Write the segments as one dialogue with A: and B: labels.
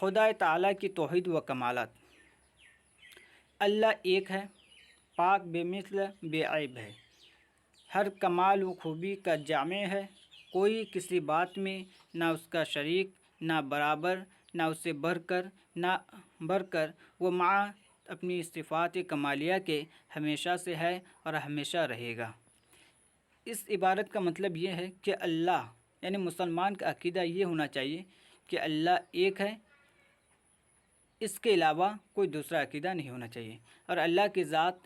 A: خدا تعالیٰ کی توحید و کمالات۔ اللہ ایک ہے، پاک بے مثل بے عیب ہے، ہر کمال و خوبی کا جامع ہے، کوئی کسی بات میں نہ اس کا شریک، نہ برابر، نہ اس سے بڑھ کر وہ مع اپنی صفات کمالیہ کے ہمیشہ سے ہے اور ہمیشہ رہے گا۔ اس عبارت کا مطلب یہ ہے کہ اللہ یعنی مسلمان کا عقیدہ یہ ہونا چاہیے کہ اللہ ایک ہے، اس کے علاوہ کوئی دوسرا عقیدہ نہیں ہونا چاہیے، اور اللہ کی ذات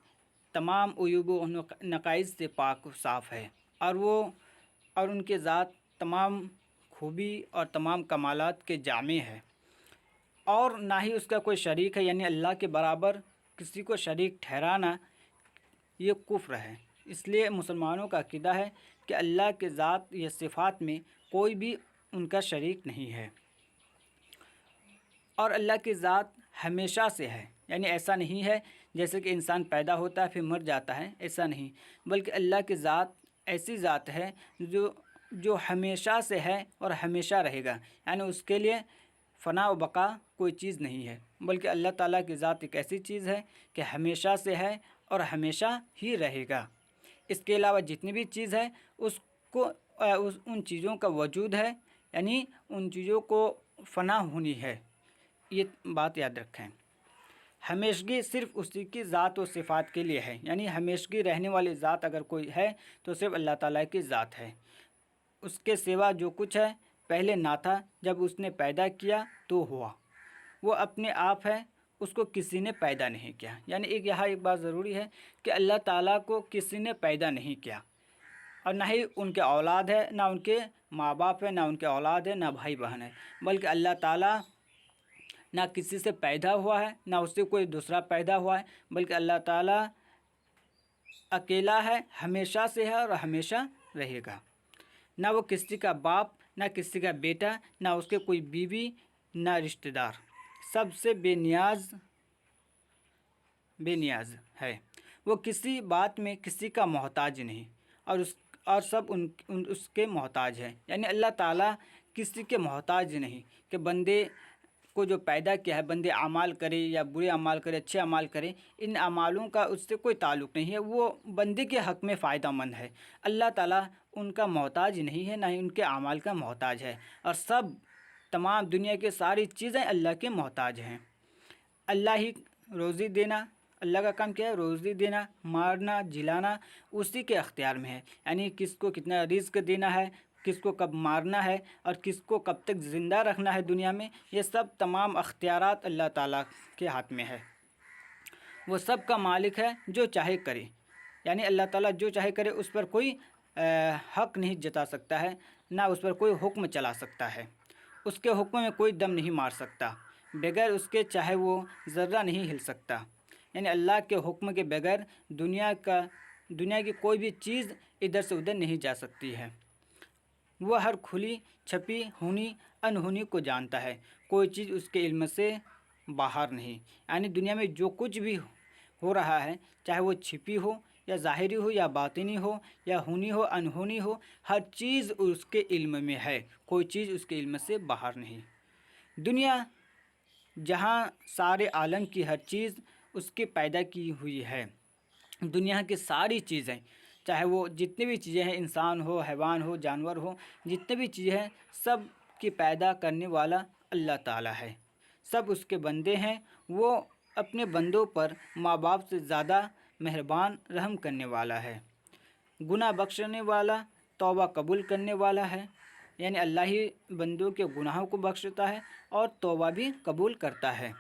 A: تمام عیوب و نقائص سے پاک و صاف ہے، اور ان کے ذات تمام خوبی اور تمام کمالات کے جامع ہے، اور نہ ہی اس کا کوئی شریک ہے، یعنی اللہ کے برابر کسی کو شریک ٹھہرانا یہ کفر ہے۔ اس لیے مسلمانوں کا عقیدہ ہے کہ اللہ کے ذات یا صفات میں کوئی بھی ان کا شریک نہیں ہے، اور اللہ کی ذات ہمیشہ سے ہے، یعنی ایسا نہیں ہے جیسے کہ انسان پیدا ہوتا ہے پھر مر جاتا ہے، ایسا نہیں، بلکہ اللہ کی ذات ایسی ذات ہے جو ہمیشہ سے ہے اور ہمیشہ رہے گا، یعنی اس کے لیے فنا و بقا کوئی چیز نہیں ہے، بلکہ اللہ تعالیٰ کی ذات ایک ایسی چیز ہے کہ ہمیشہ سے ہے اور ہمیشہ ہی رہے گا۔ اس کے علاوہ جتنی بھی چیز ہے ان چیزوں کا وجود ہے، یعنی ان چیزوں کو فنا ہونی ہے، یہ بات یاد رکھیں۔ ہمیشگی صرف اسی کی ذات و صفات کے لیے ہے، یعنی ہمیشگی رہنے والی ذات اگر کوئی ہے تو صرف اللہ تعالیٰ کی ذات ہے، اس کے سوا جو کچھ ہے پہلے نہ تھا، جب اس نے پیدا کیا تو ہوا، وہ اپنے آپ ہے، اس کو کسی نے پیدا نہیں کیا، یعنی یہاں ایک بات ضروری ہے کہ اللہ تعالیٰ کو کسی نے پیدا نہیں کیا، اور نہ ہی ان کے اولاد ہے، نہ ان کے ماں باپ ہے، نہ ان کے اولاد ہے، نہ بھائی بہن ہے، بلکہ اللہ تعالیٰ نہ کسی سے پیدا ہوا ہے، نہ اس سے کوئی دوسرا پیدا ہوا ہے، بلکہ اللہ تعالیٰ اکیلا ہے، ہمیشہ سے ہے اور ہمیشہ رہے گا۔ نہ وہ کسی کا باپ، نہ کسی کا بیٹا، نہ اس کے کوئی بیوی، نہ رشتہ دار، سب سے بے نیاز ہے، وہ کسی بات میں کسی کا محتاج نہیں، اور سب اس کے محتاج ہیں، یعنی اللہ تعالیٰ کسی کے محتاج نہیں کہ بندے کو جو پیدا کیا ہے بندے اعمال کرے یا برے اعمال کرے، اچھے اعمال کرے، ان اعمالوں کا اس سے کوئی تعلق نہیں ہے، وہ بندے کے حق میں فائدہ مند ہے، اللہ تعالیٰ ان کا محتاج نہیں ہے، نہ ہی ان کے اعمال کا محتاج ہے، اور تمام دنیا کی ساری چیزیں اللہ کے محتاج ہیں۔ اللہ ہی روزی دینا، اللہ کا کام کیا ہے؟ روزی دینا، مارنا، جلانا اسی کے اختیار میں ہے، یعنی کس کو کتنا رزق دینا ہے، کس کو کب مارنا ہے، اور کس کو کب تک زندہ رکھنا ہے دنیا میں، یہ سب تمام اختیارات اللہ تعالیٰ کے ہاتھ میں ہے، وہ سب کا مالک ہے، جو چاہے کرے، یعنی اللہ تعالیٰ جو چاہے کرے، اس پر کوئی حق نہیں جتا سکتا ہے، نہ اس پر کوئی حکم چلا سکتا ہے، اس کے حکم میں کوئی دم نہیں مار سکتا، بغیر اس کے چاہے وہ ذرہ نہیں ہل سکتا، یعنی اللہ کے حکم کے بغیر دنیا کی کوئی بھی چیز ادھر سے ادھر نہیں جا سکتی ہے، وہ ہر کھلی چھپی ہونی انہونی کو جانتا ہے، کوئی چیز اس کے علم سے باہر نہیں، یعنی دنیا میں جو کچھ بھی ہو رہا ہے، چاہے وہ چھپی ہو یا ظاہری ہو یا باطنی ہو یا ہونی ہو انہونی ہو، ہر چیز اس کے علم میں ہے، کوئی چیز اس کے علم سے باہر نہیں۔ دنیا جہاں سارے عالم کی ہر چیز اس کی پیدا کی ہوئی ہے، دنیا کی ساری چیزیں، چاہے وہ جتنی بھی چیزیں ہیں، انسان ہو، حیوان ہو، جانور ہو، جتنی بھی چیزیں ہیں، سب کی پیدا کرنے والا اللہ تعالیٰ ہے، سب اس کے بندے ہیں، وہ اپنے بندوں پر ماں باپ سے زیادہ مہربان رحم کرنے والا ہے، گناہ بخشنے والا، توبہ قبول کرنے والا ہے، یعنی اللہ ہی بندوں کے گناہوں کو بخشتا ہے اور توبہ بھی قبول کرتا ہے،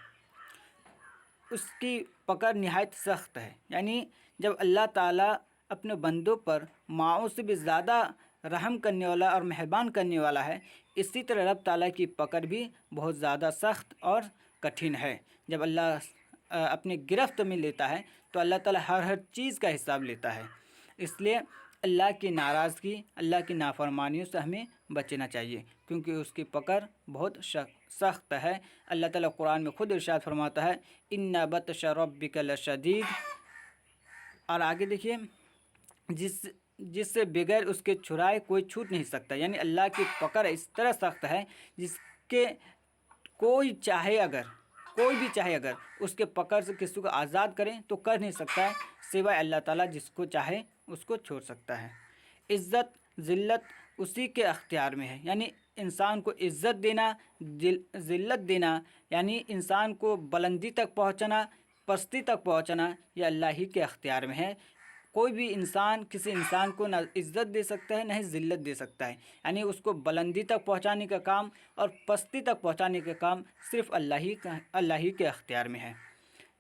A: اس کی پکڑ نہایت سخت ہے، یعنی جب اللہ تعالیٰ اپنے بندوں پر ماؤں سے بھی زیادہ رحم کرنے والا اور مہربان کرنے والا ہے، اسی طرح رب تعالیٰ کی پکڑ بھی بہت زیادہ سخت اور کٹھن ہے، جب اللہ اپنے گرفت میں لیتا ہے تو اللہ تعالیٰ ہر چیز کا حساب لیتا ہے، اس لیے اللہ کی ناراضگی، اللہ کی نافرمانیوں سے ہمیں بچنا چاہیے، کیونکہ اس کی پکڑ بہت سخت ہے۔ اللہ تعالیٰ قرآن میں خود ارشاد فرماتا ہے ان بطش ربک لشدید، اور آگے دیکھیے جس سے بغیر اس کے چھڑائے کوئی چھوٹ نہیں سکتا، یعنی اللہ کی پکڑ اس طرح سخت ہے جس کے کوئی بھی چاہے اگر اس کے پکڑ سے کسی کو آزاد کریں تو کر نہیں سکتا ہے، سوائے اللہ تعالیٰ جس کو چاہے اس کو چھوڑ سکتا ہے۔ عزت ذلت اسی کے اختیار میں ہے، یعنی انسان کو عزت دینا، ذلت دینا، یعنی انسان کو بلندی تک پہنچنا، پستی تک پہنچنا، یہ اللہ ہی کے اختیار میں ہے۔ کوئی بھی انسان کسی انسان کو نہ عزت دے سکتا ہے نہ ہی ذلت دے سکتا ہے، یعنی اس کو بلندی تک پہنچانے کا کام اور پستی تک پہنچانے کا کام صرف اللہ ہی کے اختیار میں ہے۔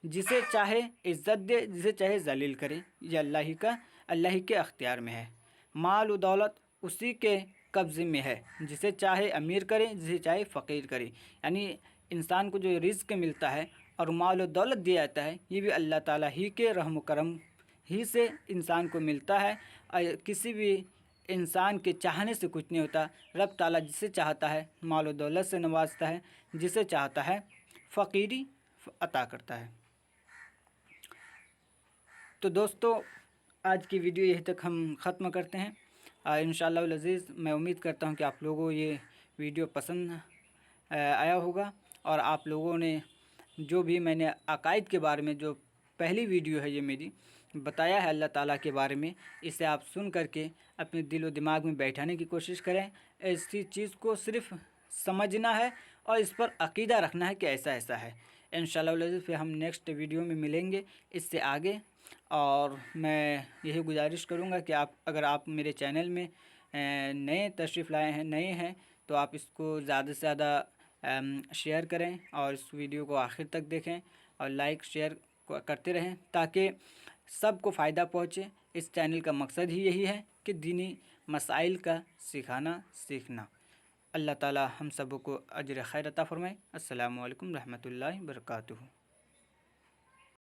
A: جسے چاہے عزت دے، جسے چاہے ذلیل کرے، یہ اللہ ہی کے اختیار میں ہے۔ مال و دولت اسی کے قبضے میں ہے، جسے چاہے امیر کرے، جسے چاہے فقیر کرے، یعنی انسان کو جو رزق ملتا ہے اور مال و دولت دیا جاتا ہے یہ بھی اللہ تعالیٰ ہی کے رحم و کرم ہی سے انسان کو ملتا ہے، اور کسی بھی انسان کے چاہنے سے کچھ نہیں ہوتا۔ رب تعالیٰ جسے چاہتا ہے مال و دولت سے نوازتا ہے، جسے چاہتا ہے فقیری عطا کرتا ہے۔ تو دوستو آج کی ویڈیو یہیں تک ہم ختم کرتے ہیں۔ انشاءاللہ العزیز میں امید کرتا ہوں کہ آپ لوگوں کو یہ ویڈیو پسند آیا ہوگا، اور آپ لوگوں نے جو بھی میں نے عقائد کے بارے میں جو پہلی ویڈیو ہے یہ میری بتایا ہے اللہ تعالیٰ کے بارے میں، اسے آپ سن کر کے اپنے دل و دماغ میں بیٹھانے کی کوشش کریں۔ ایسی چیز کو صرف سمجھنا ہے اور اس پر عقیدہ رکھنا ہے کہ ایسا ایسا ہے۔ انشاءاللہ العزیز پھر ہم نیکسٹ ویڈیو میں ملیں گے اس سے آگے، اور میں یہی گزارش کروں گا کہ اگر آپ میرے چینل میں نئے تشریف لائے ہیں، نئے ہیں، تو آپ اس کو زیادہ سے زیادہ شیئر کریں اور اس ویڈیو کو آخر تک دیکھیں اور لائک شیئر کرتے رہیں تاکہ سب کو فائدہ پہنچے۔ اس چینل کا مقصد ہی یہی ہے کہ دینی مسائل کا سیکھنا۔ اللہ تعالی ہم سب کو اجر خیر عطا فرمائے۔ السلام علیکم رحمۃ اللہ وبرکاتہ۔